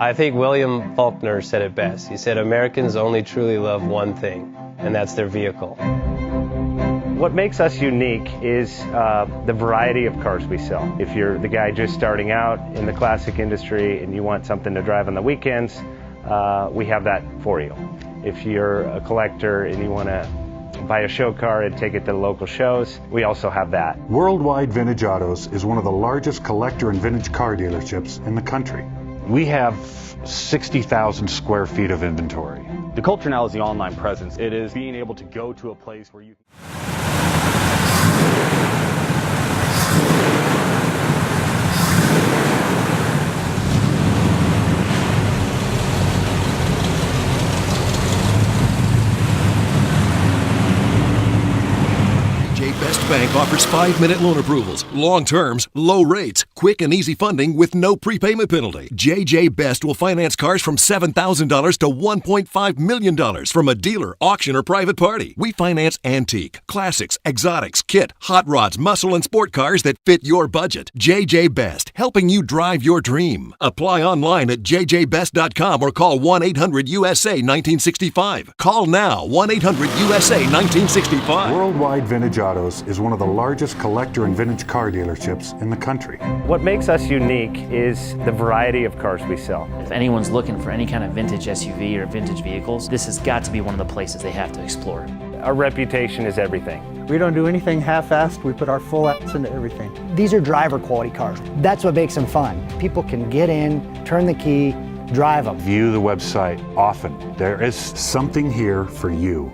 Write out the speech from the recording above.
I think William Faulkner said it best. He said, Americans only truly love one thing, and that's their vehicle. What makes us unique is the variety of cars we sell. If you're the guy just starting out in the classic industry and you want something to drive on the weekends, we have that for you. If you're a collector and you want to buy a show car and take it to the local shows, we also have that. Worldwide Vintage Autos is one of the largest collector and vintage car dealerships in the country. We have 60,000 square feet of inventory. The culture now is the online presence. It is being able to go to a place where you can... Best Bank offers 5-minute loan approvals, long terms, low rates, quick and easy funding with no prepayment penalty. JJ Best will finance cars from $7,000 to $1.5 million from a dealer, auction, or private party. We finance antique, classics, exotics, kit, hot rods, muscle, and sport cars that fit your budget. JJ Best, helping you drive your dream. Apply online at jjbest.com or call 1-800-USA-1965. Call now, 1-800-USA-1965. Worldwide Vintage Autos is one of the largest collector and vintage car dealerships in the country. What makes us unique is the variety of cars we sell. If anyone's looking for any kind of vintage SUV or vintage vehicles, this has got to be one of the places they have to explore. Our reputation is everything. We don't do anything half-assed. We put our full ass into everything. These are driver quality cars. That's what makes them fun. People can get in, turn the key, drive them. View the website often. There is something here for you.